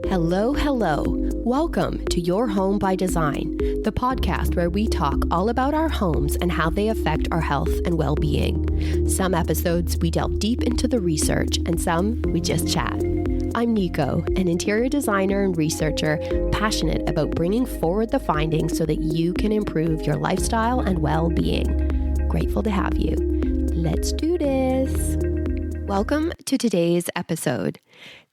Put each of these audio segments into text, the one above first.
Hello, hello. Welcome to Your Home by Design, the podcast where we talk all about our homes and how they affect our health and well-being. Some episodes we delve deep into the research and some we just chat. I'm Nico, an interior designer and researcher passionate about bringing forward the findings so that you can improve your lifestyle and well-being. Grateful to have you. Let's do this. Welcome to today's episode.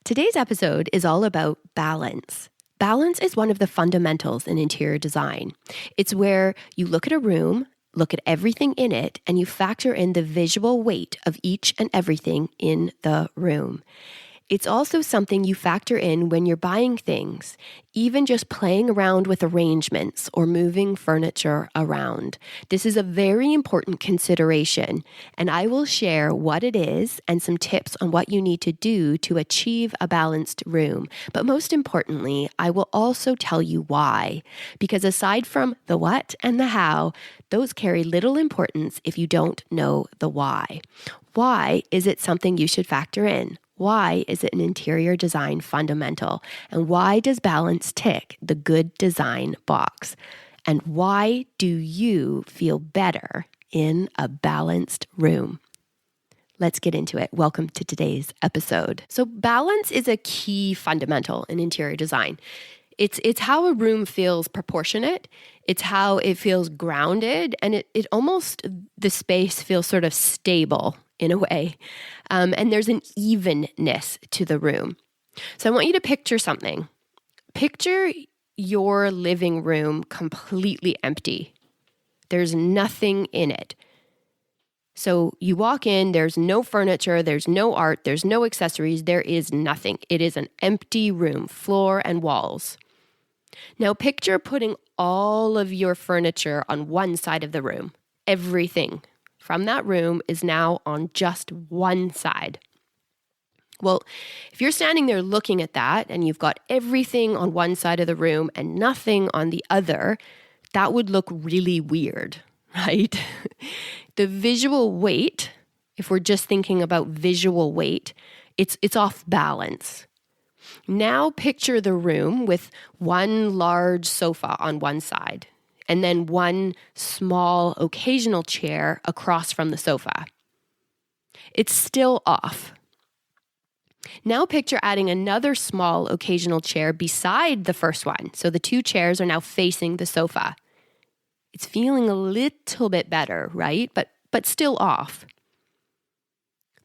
Today's episode is all about balance. Balance is one of the fundamentals in interior design. It's where you look at a room, look at everything in it, and you factor in the visual weight of each and everything in the room. It's also something you factor in when you're buying things, even just playing around with arrangements or moving furniture around. This is a very important consideration, and I will share what it is and some tips on what you need to do to achieve a balanced room. But most importantly, I will also tell you why, because aside from the what and the how, those carry little importance if you don't know the why. Why is it something you should factor in? Why is it an interior design fundamental? And why does balance tick the good design box? And why do you feel better in a balanced room? Let's get into it. Welcome to today's episode. So balance is a key fundamental in interior design. It's how a room feels proportionate. It's how it feels grounded, and it almost, the space feels sort of stable in a way. And there's an evenness to the room. So I want you to picture something. Picture your living room completely empty. There's nothing in it. So you walk in, there's no furniture, there's no art, there's no accessories, there is nothing. It is an empty room, floor and walls. Now picture putting all of your furniture on one side of the room. Everything from that room is now on just one side. Well, if you're standing there looking at that and you've got everything on one side of the room and nothing on the other, that would look really weird, right? The visual weight, if we're just thinking about visual weight, it's off balance. Now picture the room with one large sofa on one side and then one small occasional chair across from the sofa. It's still off. Now picture adding another small occasional chair beside the first one. So the two chairs are now facing the sofa. It's feeling a little bit better, right? But still off.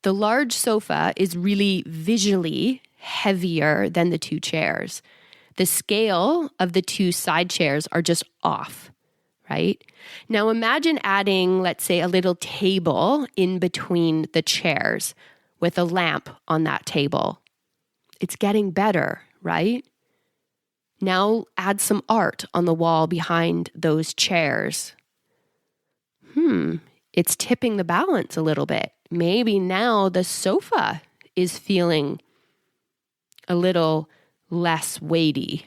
The large sofa is really visually heavier than the two chairs. The scale of the two side chairs are just off, right? Now imagine adding, let's say, a little table in between the chairs with a lamp on that table. It's getting better, right? Now add some art on the wall behind those chairs. It's tipping the balance a little bit. Maybe now the sofa is feeling a little less weighty.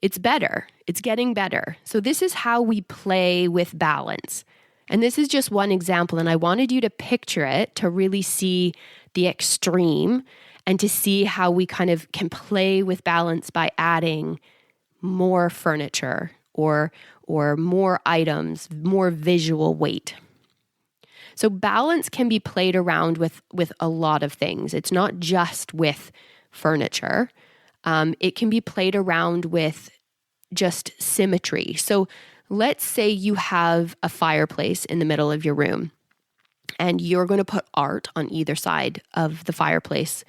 It's better. It's getting better. So this is how we play with balance. And this is just one example, and I wanted you to picture it to really see the extreme and to see how we kind of can play with balance by adding more furniture or more items, more visual weight. So balance can be played around with a lot of things. It's not just with furniture. It can be played around with just symmetry. So let's say you have a fireplace in the middle of your room and you're going to put art on either side of the fireplace.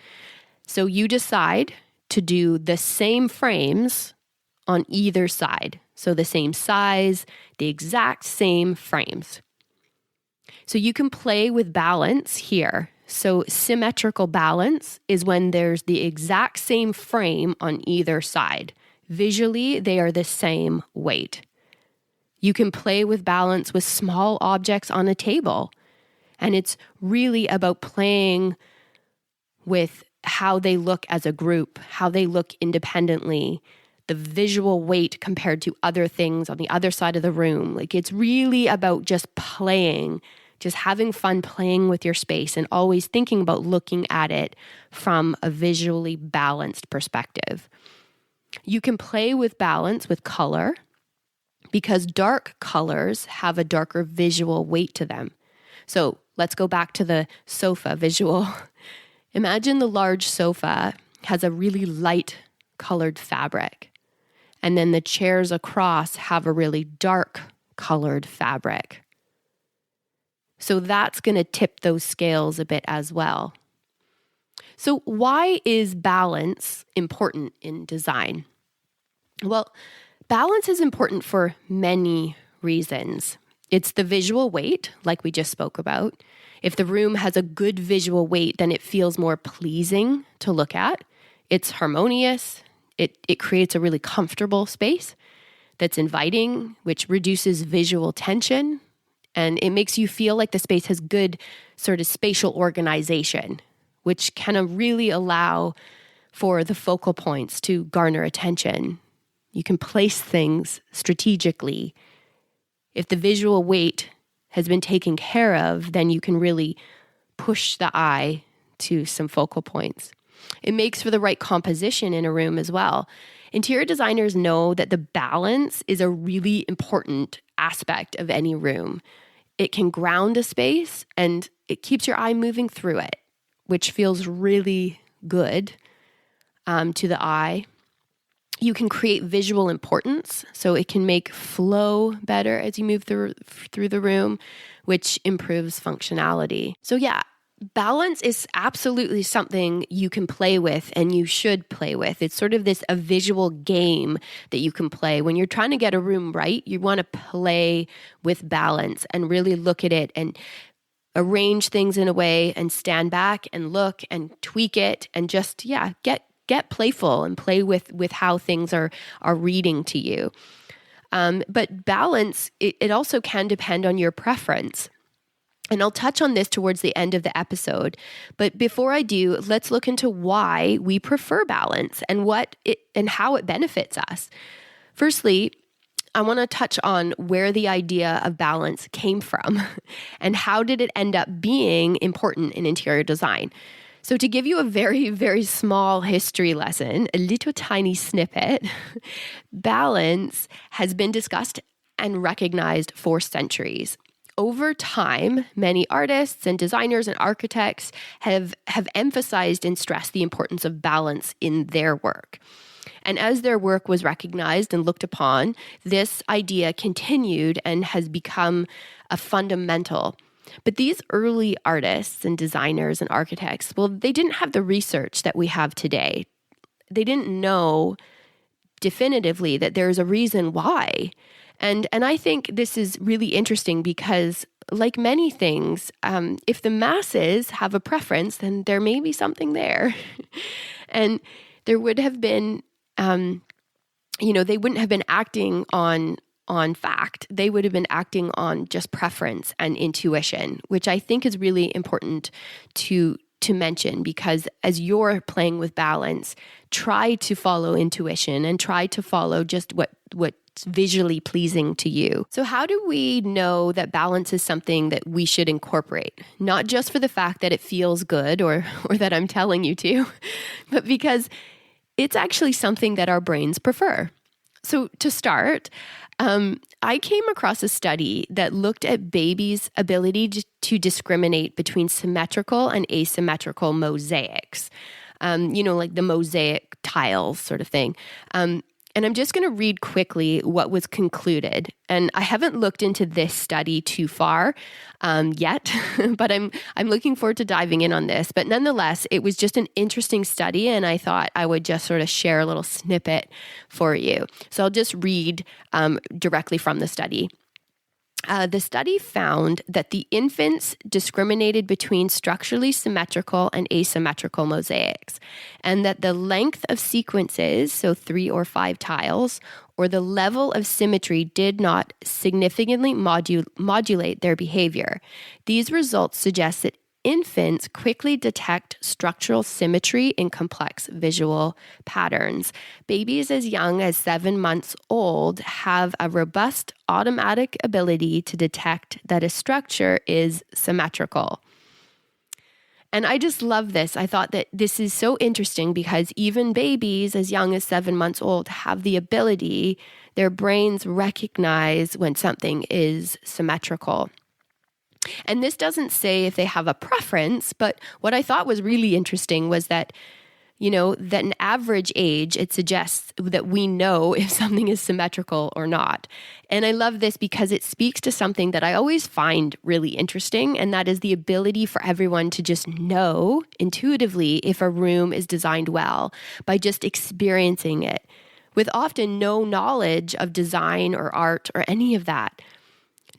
So you decide to do the same frames on either side. So the same size, the exact same frames. So you can play with balance here. So symmetrical balance is when there's the exact same frame on either side. Visually, they are the same weight. You can play with balance with small objects on a table. And it's really about playing with how they look as a group, how they look independently, the visual weight compared to other things on the other side of the room. Like it's really about just playing just having fun playing with your space and always thinking about looking at it from a visually balanced perspective. You can play with balance with color because dark colors have a darker visual weight to them. So let's go back to the sofa visual. Imagine the large sofa has a really light colored fabric, and then the chairs across have a really dark colored fabric. So that's going to tip those scales a bit as well. So why is balance important in design? Well, balance is important for many reasons. It's the visual weight, like we just spoke about. If the room has a good visual weight, then it feels more pleasing to look at. It's harmonious. It creates a really comfortable space that's inviting, which reduces visual tension. And it makes you feel like the space has good sort of spatial organization, which can really allow for the focal points to garner attention. You can place things strategically. If the visual weight has been taken care of, then you can really push the eye to some focal points. It makes for the right composition in a room as well. Interior designers know that the balance is a really important aspect of any room. It can ground a space and it keeps your eye moving through it, which feels really good to the eye. You can create visual importance, so it can make flow better as you move through the room, which improves functionality. So yeah, balance is absolutely something you can play with and you should play with. It's sort of a visual game that you can play. When you're trying to get a room right, you want to play with balance and really look at it and arrange things in a way and stand back and look and tweak it and just, get playful and play with how things are reading to you. But balance, it also can depend on your preference. And I'll touch on this towards the end of the episode. But before I do, let's look into why we prefer balance and how it benefits us. Firstly, I want to touch on where the idea of balance came from and how did it end up being important in interior design. So to give you a very, very small history lesson, a little tiny snippet, balance has been discussed and recognized for centuries. Over time, many artists and designers and architects have emphasized and stressed the importance of balance in their work. And as their work was recognized and looked upon, this idea continued and has become a fundamental. But these early artists and designers and architects, well, they didn't have the research that we have today. They didn't know definitively that there's a reason why. And I think this is really interesting because, like many things, if the masses have a preference, then there may be something there. And there would have been, they wouldn't have been acting on fact. They would have been acting on just preference and intuition, which I think is really important to mention, because as you're playing with balance, try to follow intuition and try to follow just what's visually pleasing to you. So how do we know that balance is something that we should incorporate? Not just for the fact that it feels good or that I'm telling you to, but because it's actually something that our brains prefer. So to start, I came across a study that looked at babies' ability to discriminate between symmetrical and asymmetrical mosaics, like the mosaic tiles sort of thing. And I'm just going to read quickly what was concluded. And I haven't looked into this study too far yet, but I'm looking forward to diving in on this. But nonetheless, it was just an interesting study, and I thought I would just sort of share a little snippet for you. So I'll just read directly from the study. The study found that the infants discriminated between structurally symmetrical and asymmetrical mosaics, and that the length of sequences, so 3 or 5 tiles, or the level of symmetry did not significantly modulate their behavior. These results suggest that infants quickly detect structural symmetry in complex visual patterns. Babies as young as 7 months old have a robust automatic ability to detect that a structure is symmetrical. And I just love this. I thought that this is so interesting because even babies as young as 7 months old have the ability, their brains recognize when something is symmetrical. And this doesn't say if they have a preference, but what I thought was really interesting was that that an average age, it suggests that we know if something is symmetrical or not. And I love this because it speaks to something that I always find really interesting, and that is the ability for everyone to just know intuitively if a room is designed well by just experiencing it, with often no knowledge of design or art or any of that.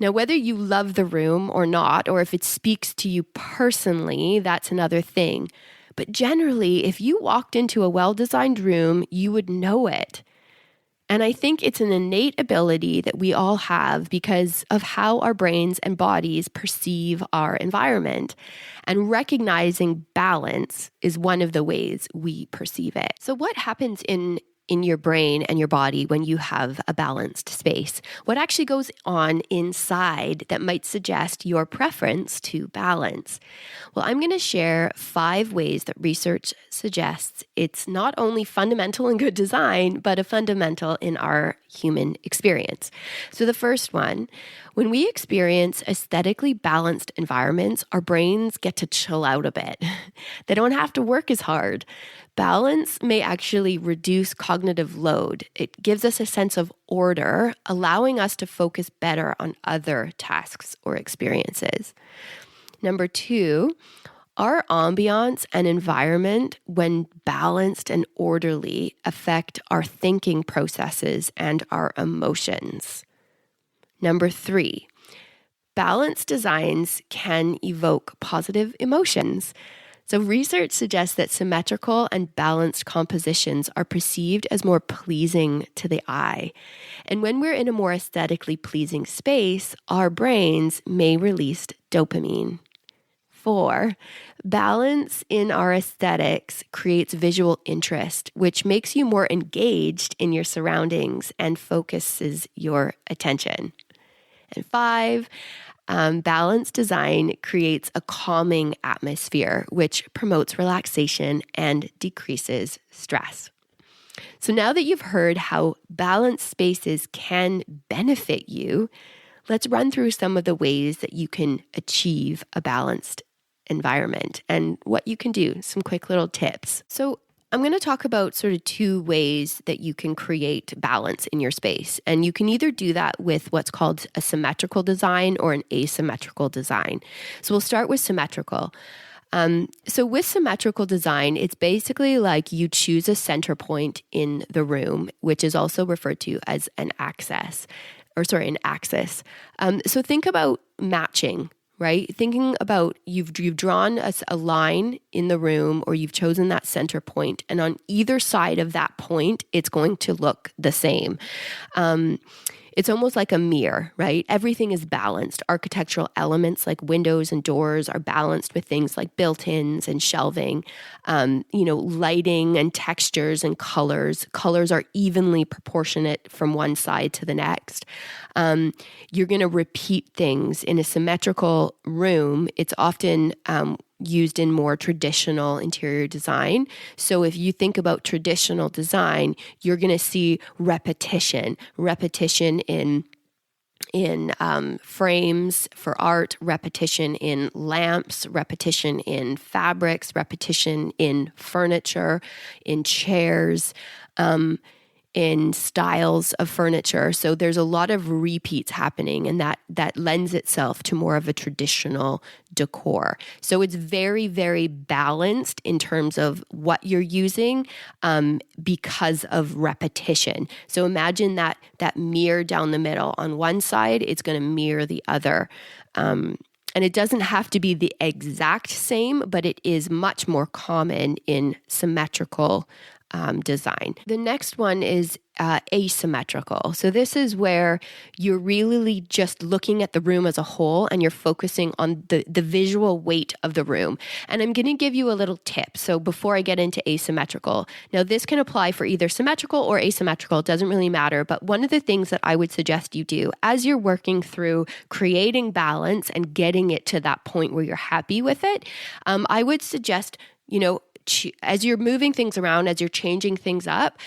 Now, whether you love the room or not, or if it speaks to you personally, that's another thing. But generally, if you walked into a well-designed room, you would know it. And I think it's an innate ability that we all have because of how our brains and bodies perceive our environment. And recognizing balance is one of the ways we perceive it. So what happens in your brain and your body when you have a balanced space? What actually goes on inside that might suggest your preference to balance? Well, I'm going to share 5 ways that research suggests it's not only fundamental in good design, but a fundamental in our human experience. So the first one, when we experience aesthetically balanced environments, our brains get to chill out a bit. They don't have to work as hard. Balance may actually reduce cognitive load. It gives us a sense of order, allowing us to focus better on other tasks or experiences. Number 2, our ambiance and environment, when balanced and orderly, affect our thinking processes and our emotions. Number 3, balanced designs can evoke positive emotions. So research suggests that symmetrical and balanced compositions are perceived as more pleasing to the eye. And when we're in a more aesthetically pleasing space, our brains may release dopamine. 4, balance in our aesthetics creates visual interest, which makes you more engaged in your surroundings and focuses your attention. And 5, balanced design creates a calming atmosphere, which promotes relaxation and decreases stress. So now that you've heard how balanced spaces can benefit you, let's run through some of the ways that you can achieve a balanced environment and what you can do, some quick little tips. So I'm going to talk about sort of 2 ways that you can create balance in your space. And you can either do that with what's called a symmetrical design or an asymmetrical design. So we'll start with symmetrical. So with symmetrical design, it's basically like you choose a center point in the room, which is also referred to as an axis. So think about matching, right? Thinking about you've drawn a line in the room, or you've chosen that center point, and on either side of that point, it's going to look the same. It's almost like a mirror, right? Everything is balanced. Architectural elements like windows and doors are balanced with things like built-ins and shelving. Lighting and textures and colors. Colors are evenly proportionate from one side to the next. You're going to repeat things in a symmetrical room. It's often used in more traditional interior design. So if you think about traditional design, you're going to see repetition in frames for art, repetition in lamps, repetition in fabrics, repetition in furniture, in chairs, in styles of furniture. So there's a lot of repeats happening, and that lends itself to more of a traditional decor. So it's very, very balanced in terms of what you're using because of repetition. So imagine that mirror down the middle. On one side, it's going to mirror the other. And it doesn't have to be the exact same, but it is much more common in symmetrical design. The next one is asymmetrical. So this is where you're really just looking at the room as a whole and you're focusing on the visual weight of the room. And I'm going to give you a little tip. So before I get into asymmetrical, now this can apply for either symmetrical or asymmetrical. It doesn't really matter. But one of the things that I would suggest you do as you're working through creating balance and getting it to that point where you're happy with it, I would suggest, as you're moving things around, as you're changing things up,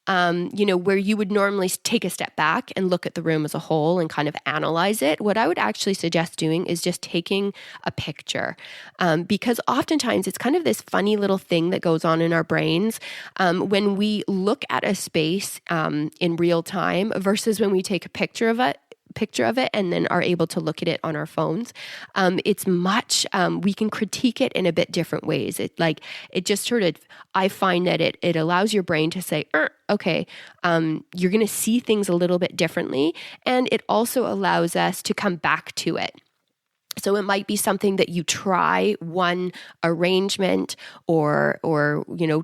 where you would normally take a step back and look at the room as a whole and kind of analyze it, what I would actually suggest doing is just taking a picture. Because oftentimes it's kind of this funny little thing that goes on in our brains when we look at a space in real time versus when we take a picture of it and then are able to look at it on our phones. It's much, we can critique it in a bit different ways. I find that it allows your brain to say, okay, you're going to see things a little bit differently. And it also allows us to come back to it. So it might be something that you try one arrangement or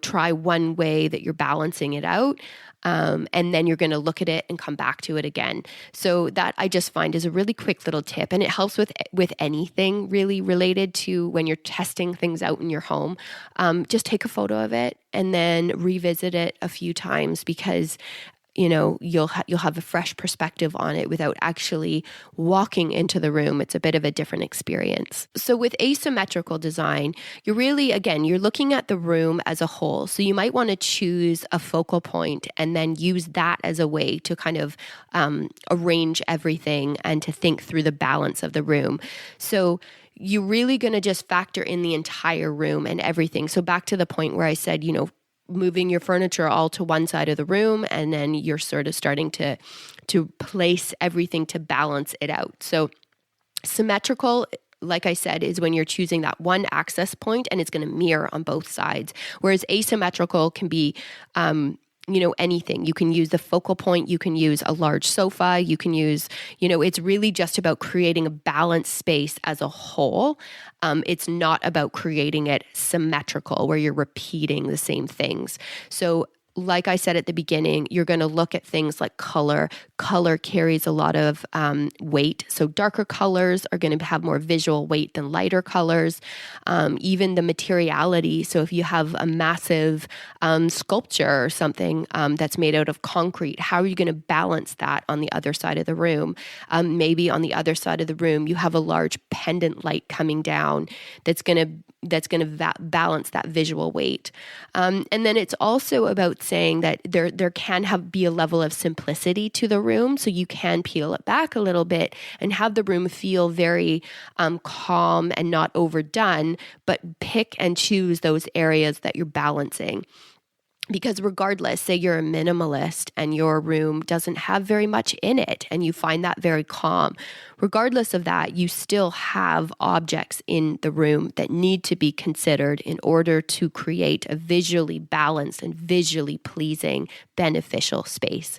try one way that you're balancing it out. And then you're going to look at it and come back to it again. So that I just find is a really quick little tip, and it helps with anything really related to when you're testing things out in your home. Just take a photo of it and then revisit it a few times because you'll have a fresh perspective on it without actually walking into the room. It's a bit of a different experience. So with asymmetrical design, you're looking at the room as a whole. So you might want to choose a focal point and then use that as a way to kind of arrange everything and to think through the balance of the room. So you're really going to just factor in the entire room and everything. So back to the point where I said, moving your furniture all to one side of the room, and then you're sort of starting to place everything to balance it out. So symmetrical, like I said, is when you're choosing that one access point and it's going to mirror on both sides. Whereas asymmetrical can be anything. You can use the focal point, you can use a large sofa, you can use, it's really just about creating a balanced space as a whole. It's not about creating it symmetrical where you're repeating the same things. So like I said at the beginning, you're going to look at things like color. Color carries a lot of weight. So darker colors are going to have more visual weight than lighter colors. Even the materiality. So if you have a massive sculpture or something that's made out of concrete, how are you going to balance that on the other side of the room? Maybe on the other side of the room, you have a large pendant light coming down that's going to balance that visual weight. And then it's also about saying that there can be a level of simplicity to the room, so you can peel it back a little bit and have the room feel very calm and not overdone, but pick and choose those areas that you're balancing. Because regardless, say you're a minimalist and your room doesn't have very much in it and you find that very calm, regardless of that, you still have objects in the room that need to be considered in order to create a visually balanced and visually pleasing, beneficial space.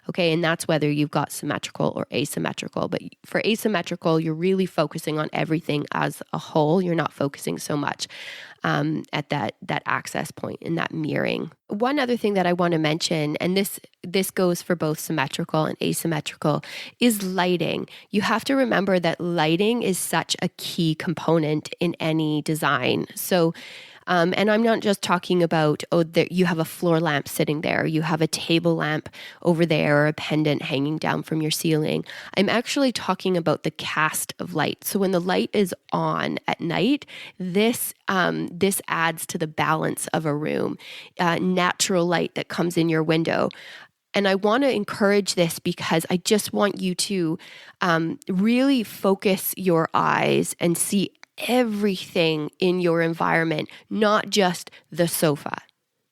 Okay, and that's whether you've got symmetrical or asymmetrical. But for asymmetrical, you're really focusing on everything as a whole. You're not focusing so much at that access point and that mirroring. One other thing that I want to mention, and this goes for both symmetrical and asymmetrical, is lighting. You have to remember that lighting is such a key component in any design. So and I'm not just talking about, you have a floor lamp sitting there, you have a table lamp over there, or a pendant hanging down from your ceiling. I'm actually talking about the cast of light. So when the light is on at night, this adds to the balance of a room. Natural light that comes in your window. And I want to encourage this because I just want you to really focus your eyes and see everything in your environment, not just the sofa,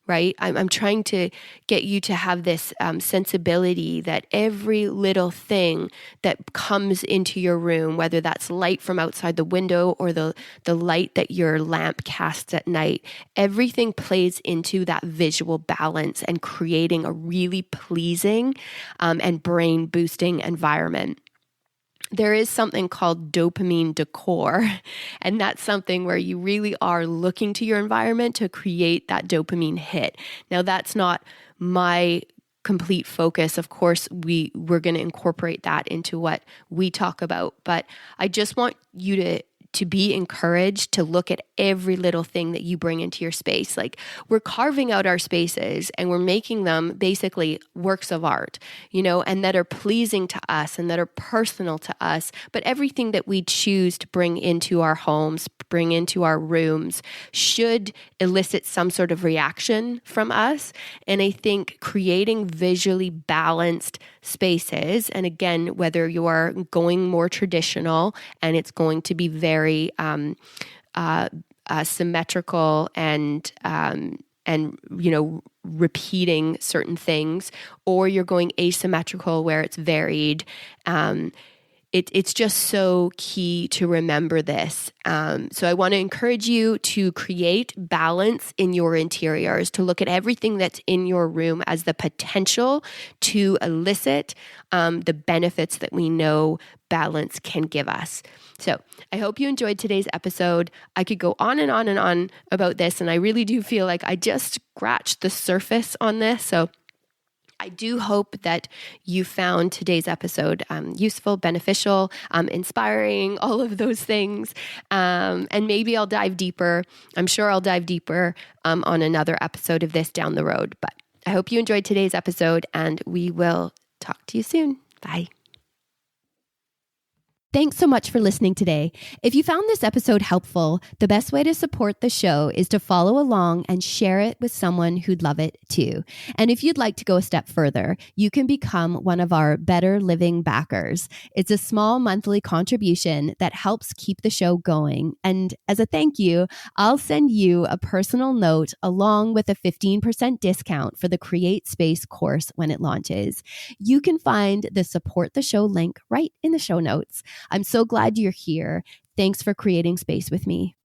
right? I'm trying to get you to have this sensibility that every little thing that comes into your room, whether that's light from outside the window or the light that your lamp casts at night, everything plays into that visual balance and creating a really pleasing and brain-boosting environment. there is something called dopamine decor, and that's something where you really are looking to your environment to create that dopamine hit. Now, that's not my complete focus. Of course, we're going to incorporate that into what we talk about, but I just want you to be encouraged to look at every little thing that you bring into your space. Like, we're carving out our spaces and we're making them basically works of art, and that are pleasing to us and that are personal to us. But everything that we choose to bring into our homes, bring into our rooms, should elicit some sort of reaction from us. And I think creating visually balanced spaces, and again, whether you are going more traditional and it's going to be very symmetrical and repeating certain things, or you're going asymmetrical where it's varied. It's just so key to remember this. So I want to encourage you to create balance in your interiors, to look at everything that's in your room as the potential to elicit the benefits that we know balance can give us. So I hope you enjoyed today's episode. I could go on and on and on about this, and I really do feel like I just scratched the surface on this. So I do hope that you found today's episode useful, beneficial, inspiring, all of those things. And maybe I'll dive deeper. I'm sure I'll dive deeper on another episode of this down the road. But I hope you enjoyed today's episode, and we will talk to you soon. Bye. Thanks so much for listening today. If you found this episode helpful, the best way to support the show is to follow along and share it with someone who'd love it too. And if you'd like to go a step further, you can become one of our Better Living backers. It's a small monthly contribution that helps keep the show going. And as a thank you, I'll send you a personal note along with a 15% discount for the Create Space course when it launches. You can find the Support the Show link right in the show notes. I'm so glad you're here. Thanks for creating space with me.